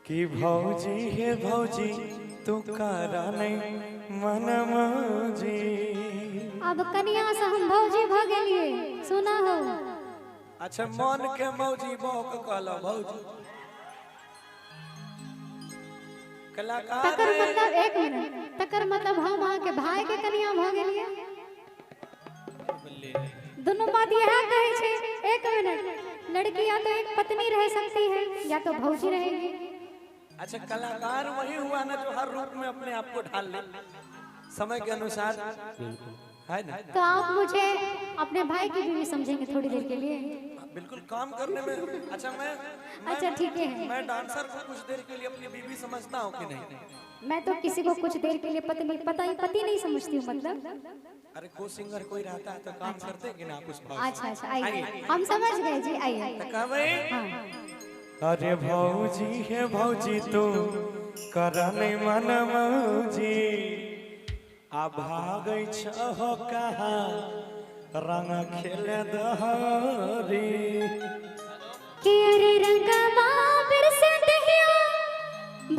कि भौजी हे भौजी तू करा नहीं मन मौजी। अब कन्या से हम भौजी भ गेलिए सुना हो। अच्छा मन के मौजी बोक कहलो भौजी कलाकार तकर मतलब एक मिनट तकर मतलब हम वहां के भाई के कन्या भ गेलिए। दोनों बात यह कहे छे एक मिनट लड़की या तो एक पत्नी रह सकती है या तो भौजी रहेगी। अच्छा कलाकार वही हुआ ना जो हर रूप में अपने आप को ढाल ले समय के अनुसार है ना। तो आप मुझे अपने भाई की बीवी समझेंगे थोड़ी देर के लिए। बिल्कुल काम करने में अच्छा मैं अच्छा ठीक है। मैं डांसर को कुछ देर के लिए अपनी बीवी समझता हूँ कि नहीं। मैं तो किसी को कुछ देर के लिए पति नहीं समझती हूँ मतलब। अरे को सिंगर कोई रहता है तो काम करते कि ना कुछ भाव। अच्छा अच्छा आइए हम समझ गए जी आइए। हाँ। अरे भौजी है भौजी तू करने मन मौजी आ भागै छहो कहाँ रंग खेले दहरी कि अरे रंगवा बिरसे दहिया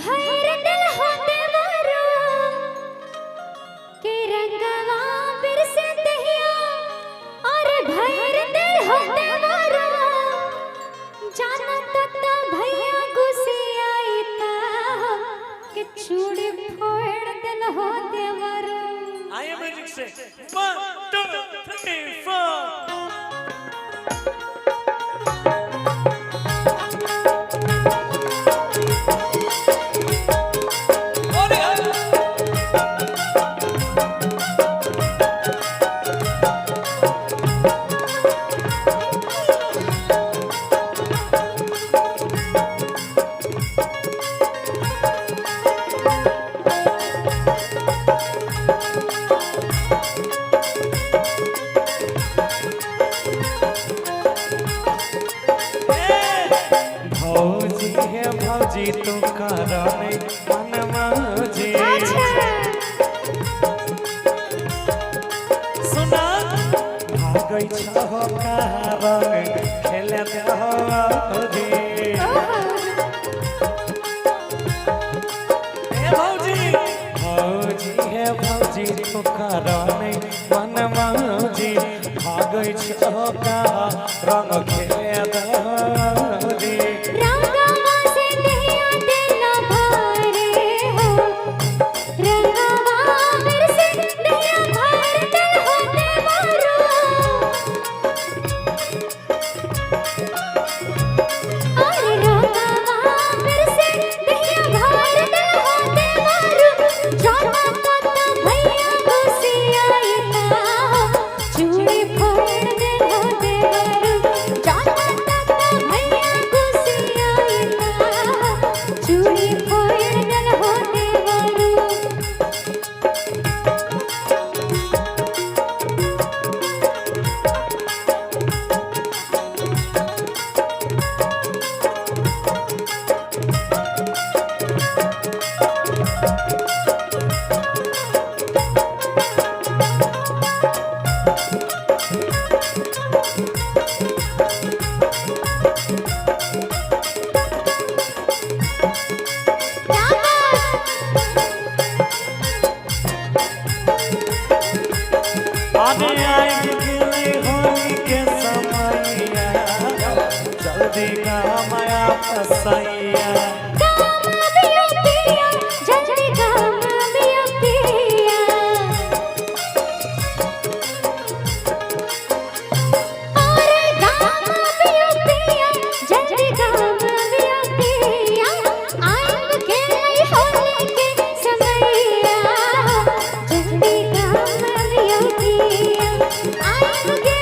भैर दिल होते मरो कि रंगवा बिरसे दहिया और भैर दिल होते मरो जानत त भैया गुसियाई ता कि चूड़ी फोड़ दिल होते मरो। आइए म्यूजिक से 1 2 3 4 भौजी तू करने मन मौजी सुना भागै छहो कहाँ रंग खेले दहरी भौजी भौजी हे भौजी तू करने मन मौजी भागै छहो कहाँ रंग खेले दहरी जल्दी का माया फसाइया जल्दी का माया पिया अरे गाम पिया पिया जल्दी का माया पिया आइब के होली के समैया जल्दी का माया पिया आइब के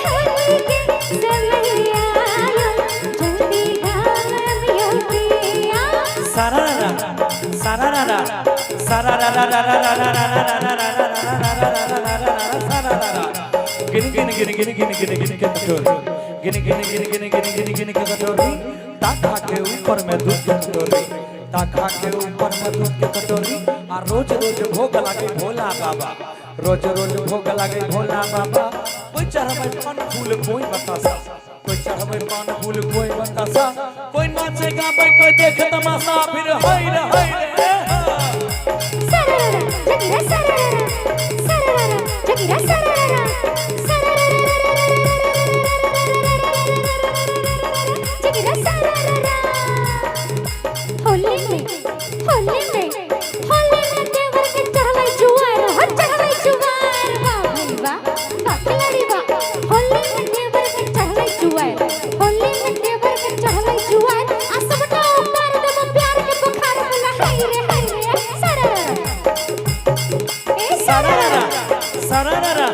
होली के समैया सारारा गिन गिन गिन गिन गिन गिन गिन के कटोरी गिन गिन गिन गिन गिन गिन गिन के कटोरी ताखा के ऊपर में दूध के कटोरी ताखा के ऊपर में दूध के कटोरी आ रोज रोज भोग लागे भोला बाबा रोज रोज भोग लागे भोला बाबा कोई चढ़ावे फल फूल कोई बतासा कोई चढ़वे पान फूल कोई बतासा कोई नाचे गावे कोई देखे तमाशा फिर हाय रे सरररा जगिरा सरररा सरररा जगिरा सरररा जगिरा सरररा होली में देवर के चढ़वे जुआर हो चढ़वे जुआर वाह भाई वाह खिलाड़ी वाह होली में देवर के चढ़वे जुआर होली में देवर के चढ़वे जुआर आ सबटा उतार देब प्यार के बुखार बोला हाय रे सरररा ए सरररा सरररा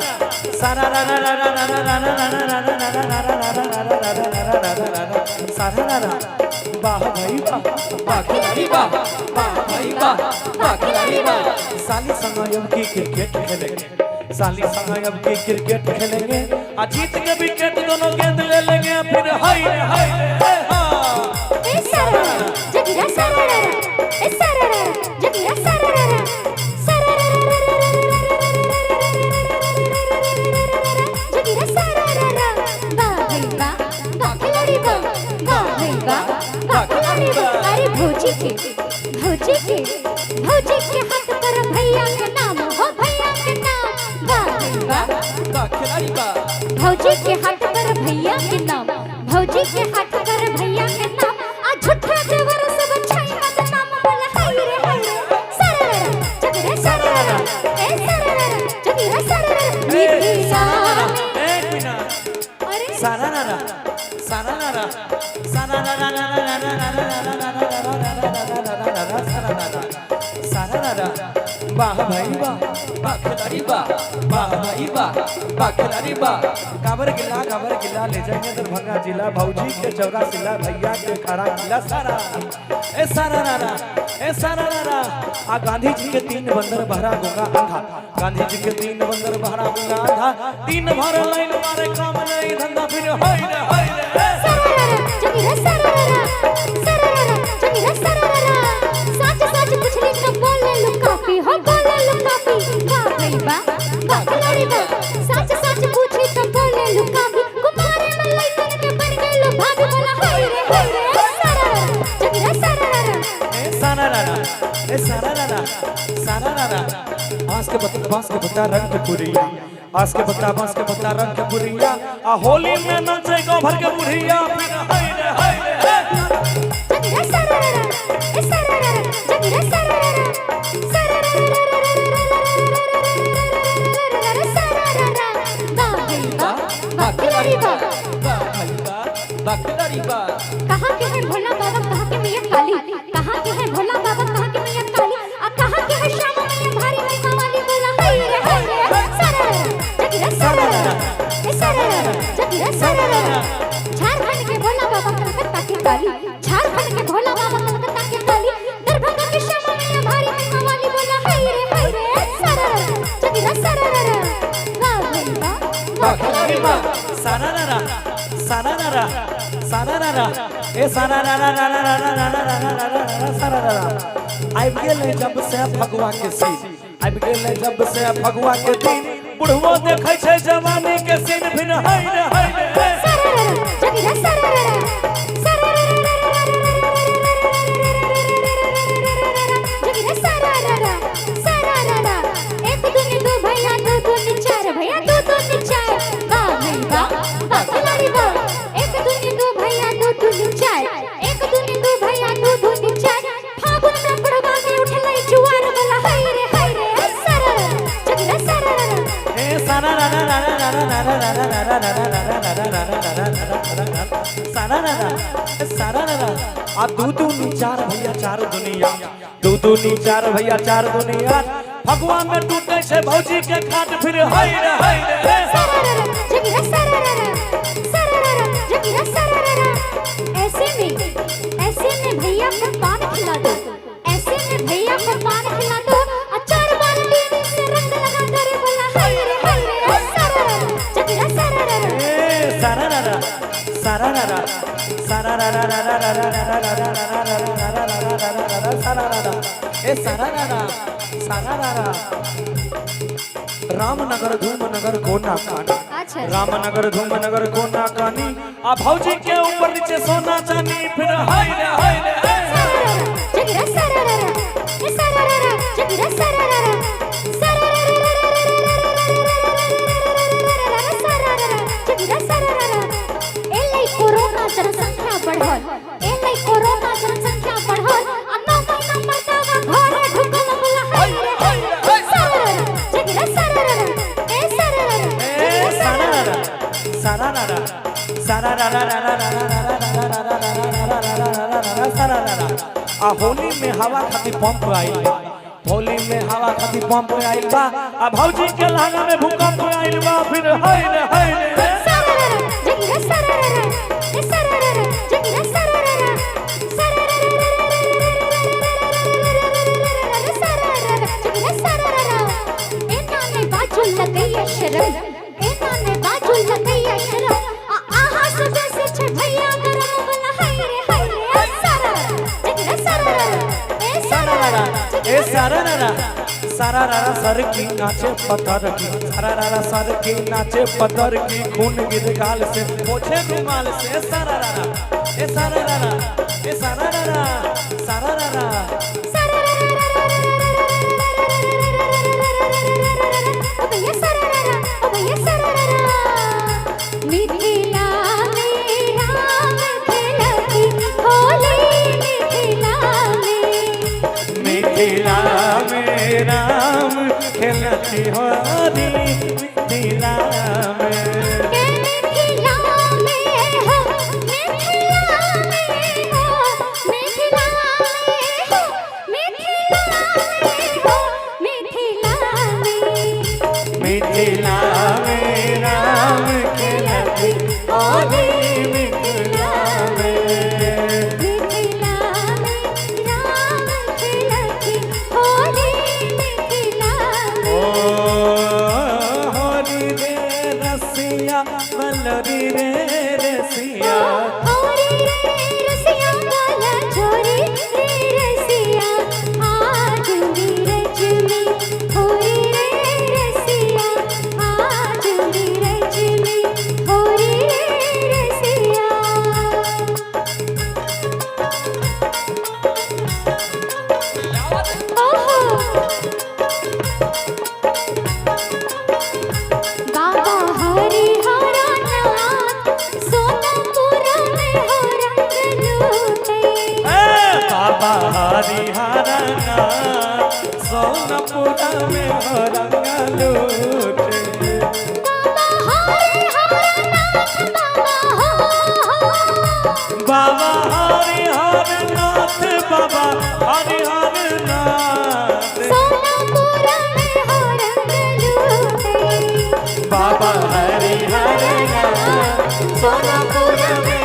सरररा वाह भाई वाह खिलाड़ी वाह भाई वाह खिलाड़ी वाह साली संग अब की क्रिकेट खेलेंगे साली संग अब की क्रिकेट खेलेंगे आ जीत के विकेट दोनों गेंद ले लेंगे फिर हाय रे ए सरररा जगिरा सरररा ए सरररा जगिरा सरररा जगिरा सरररा वाह भाई वाह खिलाड़ी वाह भाई वाह खिलाड़ी वाह अरे भौजी के हाथ पर भैया के नाम हो भैया के नाम वाह भाई वाह खिलाड़ी वाह भौजी के हाथ पर भैया के नाम भौजी के हाथ पर भैया के नाम आ झूठा देवर सब छाई मत नाम बोला हाय रे सरररा जगिरा सरररा ए सरररा जगिरा सरररा मिथिला एक मिनट अरे सरररा वाह भाई वाह खिलाड़ी वाह भाई वाह खिलाड़ी वाह काबर गिला ले जाएंगे दरभंगा जिला भौजी के चौरा सिला भैया के खड़ा किला सारा ए सारा आ गांधी जी के 3 बंदर भरा गंगा आधा गांधी जी के 3 बंदर भरा गंगा आधा 3 भर लाइन मारे काम नहीं धंधा फिर हाय रे सरररा जगिरा सरररा जगिरा सरररा सच पूछली तो बोले लो काफी हो बोले लो काफी वाह भाई वाह खिलाड़ी वाह सच पूछी तो बोले लो काफी कुमारे में लइकन के बन गए लो भाभी बोला हाय रे सरररा जगिरा सरररा ए सरररा बांस के बता रंग के पुरिया बांस के बता रंग के पुरिया आ होली में नाचे गांव भर के बुढ़िया फिर हाय रे जगिरा सरररा ए सरररा जगिरा सरररा खिलाड़ी वाह कहाँ के है भोला बाबा कहाँ के मैया काली कहाँ के है भोला बाबा कहाँ के मैया काली आ कहाँ के है श्यामा मैया भारी मैया वाली बोला हाय रे सरररा जगिरा सरररा ए सरररा जगिरा सरररा झारखंड के भोला बाबा कलकत्ता के काली झारखंड के भोला बाबा कलकत्ता के काली दरभंगा के श्यामा मैया भारी मैया वाली बोला हाय रे सरररा जगिरा सरररा वाह भाई वाह खिलाड़ी वाह सरररा ए सरररा आबि गेल जब से फगुआ के सीन आबि गेल जब से फगुआ के दिन बुढ़वा देखै छै जवानी के सीन फिर हाय रे सरररा जगिरा सरररा जगिरा सरररा एक दूनी दो भैया दो दूनी चार भैया दो दूनी चार वाह भाई वाह खिलाड़ी वाह एक दूनी दो भैया दो दूनी चार एक दूनी दो भैया दो दूनी चार फागुन में बुढ़वा के उठलै जुआर बोला हाय रे सरररा जगिरा सरररा ए सरररा आ दू दूनी चार भैया चार दुनिया दू दूनी चार भैया चार दुनिया फगुआ में टूटे छै भौजी के खाट फिर हाय रे सरररा जगिरा सरररा जगिरा सरररा ऐसे में भैया को पान खिला दो ऐसे में भैया को पान खिला दो अचार बाल्टी से रंग लगा कर बोला हाय रे सरररा जगिरा सरररा ए सरररा ए सरररा रामनगर धूमनगर कोना कानी अच्छा। रामनगर धूमनगर कोना कानी आ भौजी के ऊपर नीचे सोना चांदी फिर हाय रे हाय रे जगिरा सरररा ए सरररा जगिरा सरररा जगिरा सरररा एलै कोरोना जनसंख्या बढ़ल एलै कोरोना जनसंख्या बढ़ल आ 9 महीना मरदावा घरे ढुकल बोला हाय रे हाय रे सरररा जगिरा सरररा ए सरररा सारारारा सारारारा सारारारा आ होली में हवा खाती पंप आइल बा होली में हवा खाती पंप आइल बा आ भौजी के लहंगा में भूकंप आइल बा फिर हाय रे सरररा जगिरा सरररा ए सरररा जगिरा सरररा जगिरा सरररा एना ने बाजू लगैया शरम एना ने बाजू लगैया शरम आहा सुबह से छठैया गरम बोला हाय रे सरररा जगिरा सरररा ए सारारारा सारारारा सर की नाचे पत्थर की सारारारा सर की नाचे पत्थर की खून गिर गाल से पोछे रुमाल से सारारारा ए सारारारा ए सारारारा सारारारा अबे सरररा मिथिला में राम खेलती होली मिथिला में राम खेलती होली मिथिला में के मिथिला में हो मिथिला में हो मिथिला में हो मिथिला में हो मिथिला में मिथिला में राम खेलती होली मिथिला में मिथिला में राम खेलती होली मिथिला ओ में होली रे रसिया मलरी रे रसिया होरी रे रसिया वाला छोरी रे रसिया आज नीरज में होरी रे रसिया आज नीरज में होरी रे रसिया बाबा हरिहरा नाथ सोनापुर में हो रंग लूटे बाबा हरिहरा सोनपुरा में हो रंग लूटे बाबा हरिहरा नाथ बाबा हरिहर नाथ बाबा हरिहर नाथ सोनापुर में हो रंग लूटे बाबा हरिहर नाथ सोनपुरा में